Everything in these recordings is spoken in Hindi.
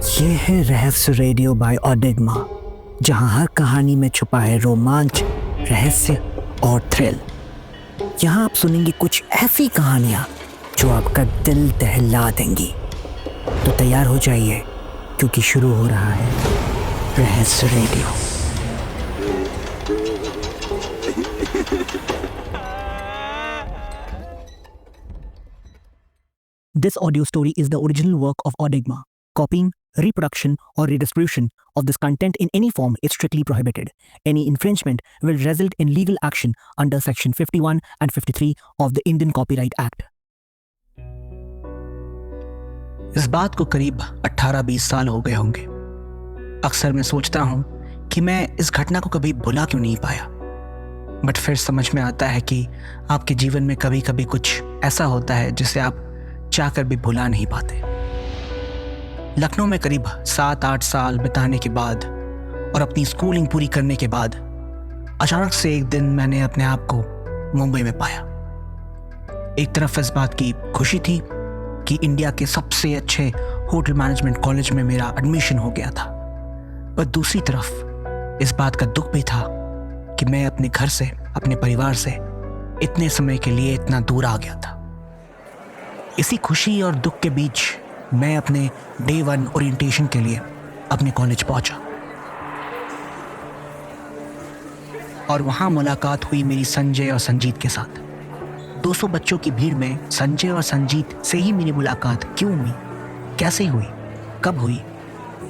ये है रहस्य रेडियो बाय ऑडिग्मा, जहां हर कहानी में छुपा है रोमांच, रहस्य और थ्रिल। यहाँ आप सुनेंगे कुछ ऐसी कहानियां जो आपका दिल दहला देंगी। तो तैयार हो जाइए, क्योंकि शुरू हो रहा है रहस्य radio. This audio story is the original work of Odigma. Copying, reproduction, or redistribution of this content in any form is strictly prohibited. Any infringement will result in legal action under Section 51 and 53 of the Indian Copyright Act. इस बात को करीब 18-20 साल हो गए होंगे। अक्सर मैं सोचता हूँ कि मैं इस घटना को कभी भुला क्यों नहीं पाया। बट फिर समझ में आता है कि आपके जीवन में कभी कभी कुछ ऐसा होता है जिसे आप चाहकर भी भुला नहीं पाते। लखनऊ में करीब 7-8 साल बिताने के बाद और अपनी स्कूलिंग पूरी करने के बाद अचानक से एक दिन मैंने अपने आप को मुंबई में पाया। एक तरफ इस बात की खुशी थी कि इंडिया के सबसे अच्छे होटल मैनेजमेंट कॉलेज में मेरा एडमिशन हो गया था, पर दूसरी तरफ इस बात का दुख भी था कि मैं अपने घर से, अपने परिवार से इतने समय के लिए इतना दूर आ गया था। इसी खुशी और दुख के बीच मैं अपने डे 1 ओरिएंटेशन के लिए अपने कॉलेज पहुंचा और वहां मुलाकात हुई मेरी संजय और संजीत के साथ। 200 बच्चों की भीड़ में संजय और संजीत से ही मेरी मुलाकात क्यों हुई, कैसे हुई, कब हुई,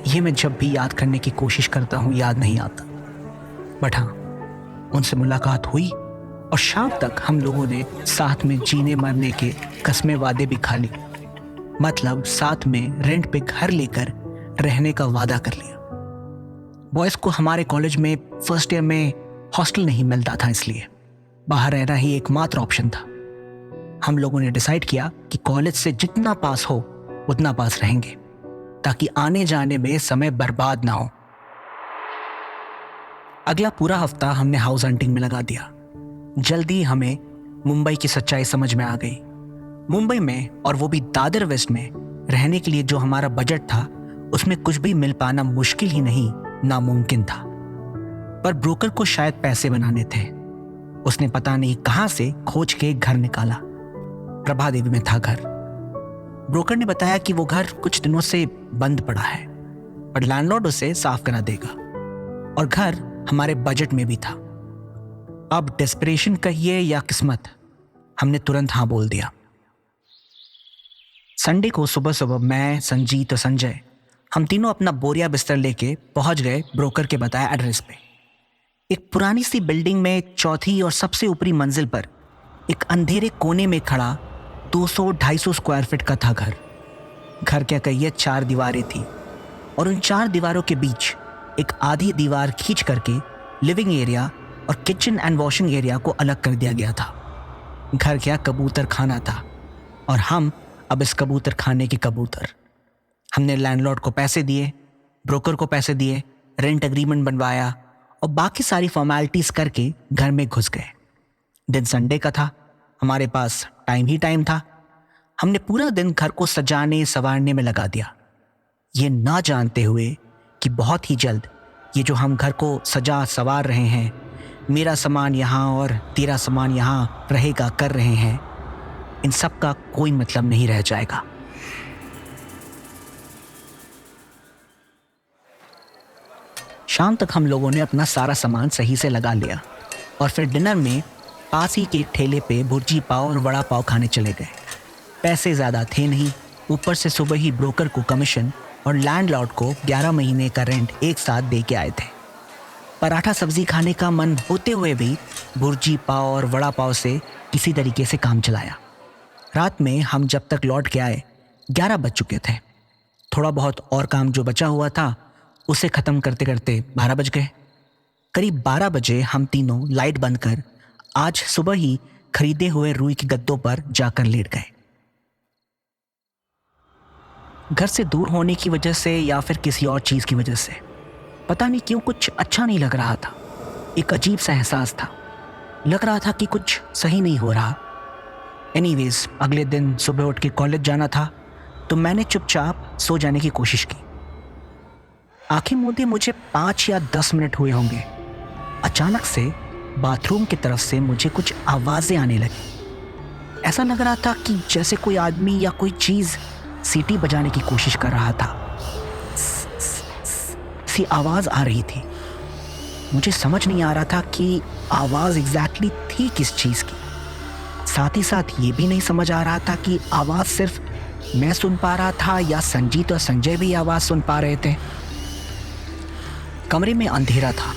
ये मैं जब भी याद करने की कोशिश करता हूँ याद नहीं आता। बट हाँ, उनसे मुलाकात हुई और शाम तक हम लोगों ने साथ में जीने मरने के कस्में वादे भी खा ली। मतलब साथ में रेंट पे घर लेकर रहने का वादा कर लिया। बॉयज़ को हमारे कॉलेज में फर्स्ट ईयर में हॉस्टल नहीं मिलता था, इसलिए बाहर रहना ही एकमात्र ऑप्शन था। हम लोगों ने डिसाइड किया कि कॉलेज से जितना पास हो उतना पास रहेंगे, ताकि आने जाने में समय बर्बाद ना हो। अगला पूरा हफ्ता हमने हाउस हंटिंग में लगा दिया। जल्दी हमें मुंबई की सच्चाई समझ में आ गई। मुंबई में, और वो भी दादर वेस्ट में, रहने के लिए जो हमारा बजट था उसमें कुछ भी मिल पाना मुश्किल ही नहीं, नामुमकिन था। पर ब्रोकर को शायद पैसे बनाने थे। उसने पता नहीं कहां से खोज के घर निकाला। प्रभा देवी में था घर। ब्रोकर ने बताया कि वो घर कुछ दिनों से बंद पड़ा है, पर लैंडलॉर्ड उसे साफ करा देगा, और घर हमारे बजट में भी था। अब डेस्परेशन कहिए या किस्मत, हमने तुरंत हाँ बोल दिया। संडे को सुबह सुबह मैं, संजीत और संजय, हम तीनों अपना बोरिया बिस्तर लेके पहुंच गए ब्रोकर के बताया एड्रेस पे। एक पुरानी सी बिल्डिंग में चौथी और सबसे ऊपरी मंजिल पर एक अंधेरे कोने में खड़ा 200-250 स्क्वायर फीट का था घर। घर क्या कहिए, 4 दीवारें थी, और उन 4 दीवारों के बीच एक आधी दीवार खींच करके लिविंग एरिया और किचन एंड वॉशिंग एरिया को अलग कर दिया गया था। घर क्या, कबूतर खाना था, और हम अब इस कबूतर खाने के कबूतर। हमने लैंडलॉर्ड को पैसे दिए, ब्रोकर को पैसे दिए, रेंट एग्रीमेंट बनवाया और बाकी सारी फॉर्मेलिटीज करके घर में घुस गए। दिन संडे का था, हमारे पास टाइम ही टाइम था। हमने पूरा दिन घर को सजाने संवारने में लगा दिया, ये ना जानते हुए कि बहुत ही जल्द ये जो हम घर को सजा संवार रहे हैं, मेरा सामान यहाँ और तेरा सामान यहाँ रहेगा कर रहे हैं, इन सब का कोई मतलब नहीं रह जाएगा। शाम तक हम लोगों ने अपना सारा सामान सही से लगा लिया और फिर डिनर में पास ही के ठेले पे भुर्जी पाव और वड़ा पाव खाने चले गए। पैसे ज़्यादा थे नहीं, ऊपर से सुबह ही ब्रोकर को कमीशन और लैंडलॉर्ड को 11 महीने का रेंट एक साथ दे के आए थे। पराठा सब्जी खाने का मन होते हुए भी भुर्जी पाव और वड़ा पाव से किसी तरीके से काम चलाया। रात में हम जब तक लौट के आए 11 बज चुके थे। थोड़ा बहुत और काम जो बचा हुआ था उसे ख़त्म करते करते 12 बज गए। करीब 12 बजे हम तीनों लाइट बंद कर आज सुबह ही खरीदे हुए रुई के गद्दों पर जाकर लेट गए। घर से दूर होने की वजह से या फिर किसी और चीज़ की वजह से पता नहीं क्यों कुछ अच्छा नहीं लग रहा था। एक अजीब सा एहसास था, लग रहा था कि कुछ सही नहीं हो रहा। एनीवेज, अगले दिन सुबह उठ के कॉलेज जाना था, तो मैंने चुपचाप सो जाने की कोशिश की। आंखें मूंदे मुझे 5 या 10 मिनट हुए होंगे। अचानक से बाथरूम की तरफ से मुझे कुछ आवाजें आने लगी। ऐसा लग रहा था कि जैसे कोई आदमी या कोई चीज सीटी बजाने की कोशिश कर रहा था। सी आवाज आ रही थी। मुझे समझ नहीं आ रहा था कि आवाज एग्जैक्टली थी किस चीज की। साथ ही साथ ये भी नहीं समझ आ रहा था कि आवाज सिर्फ मैं सुन पा रहा था या संजीत और संजय भी आवाज सुन पा रहे थे। कमरे में अंधेरा था,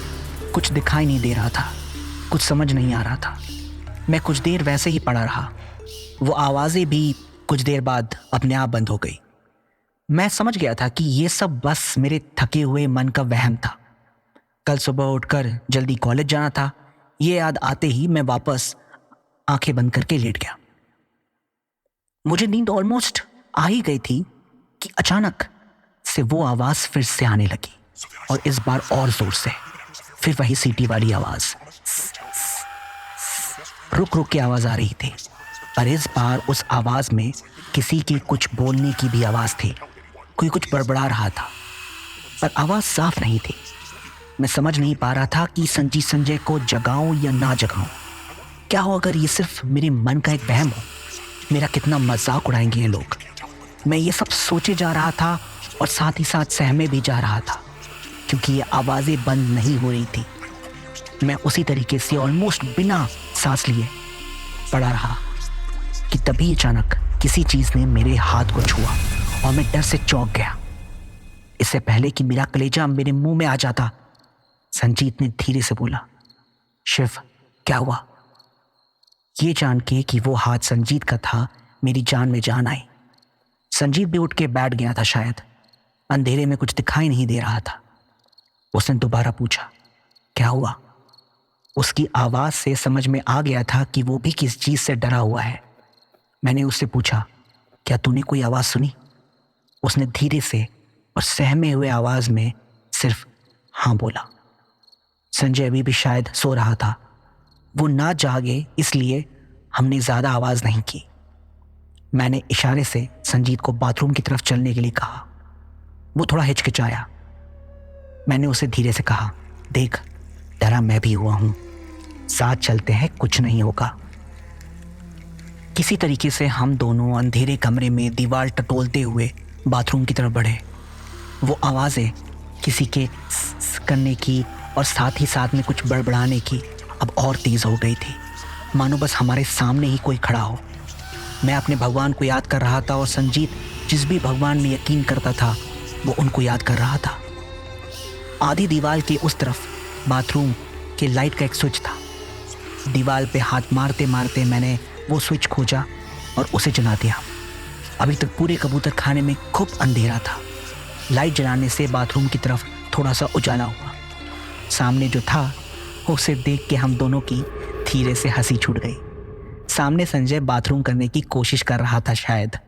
कुछ दिखाई नहीं दे रहा था, कुछ समझ नहीं आ रहा था। मैं कुछ देर वैसे ही पड़ा रहा। वो आवाजें भी कुछ देर बाद अपने आप बंद हो गई। मैं समझ गया था कि ये सब बस मेरे थके हुए मन का वहम था। कल सुबह उठकर जल्दी कॉलेज जाना था। ये याद आते ही मैं वापस आंखें बंद करके लेट गया। मुझे नींद ऑलमोस्ट आ ही गई थी कि अचानक से वो आवाज फिर से आने लगी, और इस बार और जोर से। फिर वही सीटी वाली आवाज, रुक रुक की आवाज आ रही थी, पर इस बार उस आवाज में किसी की कुछ बोलने की भी आवाज थी। कोई कुछ बड़बड़ा रहा था, पर आवाज साफ नहीं थी। मैं समझ नहीं पा रहा था कि संजीत संजय को जगाऊं या ना जगाऊं। क्या हो अगर ये सिर्फ मेरे मन का एक वहम हो? मेरा कितना मजाक उड़ाएंगे ये लोग। मैं ये सब सोचे जा रहा था और साथ ही साथ सहमे भी जा रहा था, क्योंकि ये आवाज़ें बंद नहीं हो रही थी। मैं उसी तरीके से ऑलमोस्ट बिना सांस लिए पड़ा रहा कि तभी अचानक किसी चीज़ ने मेरे हाथ को छुआ और मैं डर से चौंक गया। इससे पहले कि मेरा कलेजा मेरे मुंह में आ जाता, संजीत ने धीरे से बोला, शिव क्या हुआ? ये जान के कि वो हाथ संजीत का था, मेरी जान में जान आई। संजीत भी उठ के बैठ गया था शायद। अंधेरे में कुछ दिखाई नहीं दे रहा था। उसने दोबारा पूछा, क्या हुआ? उसकी आवाज़ से समझ में आ गया था कि वो भी किस चीज़ से डरा हुआ है। मैंने उससे पूछा, क्या तूने कोई आवाज़ सुनी? उसने धीरे से और सहमे हुए आवाज़ में सिर्फ हाँ बोला। संजय अभी भी शायद सो रहा था। वो ना जागे इसलिए हमने ज़्यादा आवाज़ नहीं की। मैंने इशारे से संजीत को बाथरूम की तरफ चलने के लिए कहा। वो थोड़ा हिचकिचाया। मैंने उसे धीरे से कहा, देख डरा मैं भी हुआ हूँ, साथ चलते हैं, कुछ नहीं होगा। किसी तरीके से हम दोनों अंधेरे कमरे में दीवार टटोलते हुए बाथरूम की तरफ बढ़े। वो आवाज़ें किसी के करने की और साथ ही साथ में कुछ बड़बड़ाने की अब और तेज़ हो गई थी, मानो बस हमारे सामने ही कोई खड़ा हो। मैं अपने भगवान को याद कर रहा था और संजीत जिस भी भगवान में यकीन करता था वो उनको याद कर रहा था। आधी दीवार के उस तरफ बाथरूम के लाइट का एक स्विच था। दीवार पे हाथ मारते मारते मैंने वो स्विच खोजा और उसे जला दिया। अभी तक पूरे कबूतर खाने में खूब अंधेरा था। लाइट जलाने से बाथरूम की तरफ थोड़ा सा उजाला हुआ। सामने जो था उसे देख के हम दोनों की धीरे से हंसी छूट गई। सामने संजय बाथरूम करने की कोशिश कर रहा था शायद,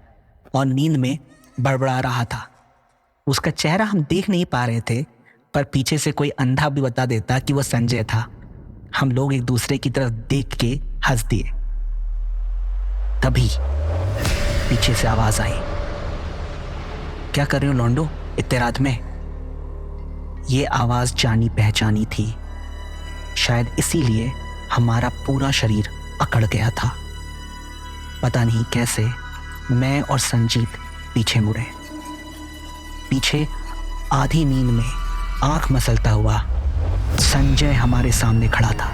और नींद में बड़बड़ा रहा था। उसका चेहरा हम देख नहीं पा रहे थे, पर पीछे से कोई अंधा भी बता देता कि वो संजय था। हम लोग एक दूसरे की तरफ देख के हंस दिए। तभी पीछे से आवाज आई, क्या कर रहे हो लौंडो इतने रात में? ये आवाज जानी पहचानी थी, शायद इसीलिए हमारा पूरा शरीर अकड़ गया था। पता नहीं कैसे मैं और संजीत पीछे मुड़े। पीछे आधी नींद में आंख मसलता हुआ संजय हमारे सामने खड़ा था।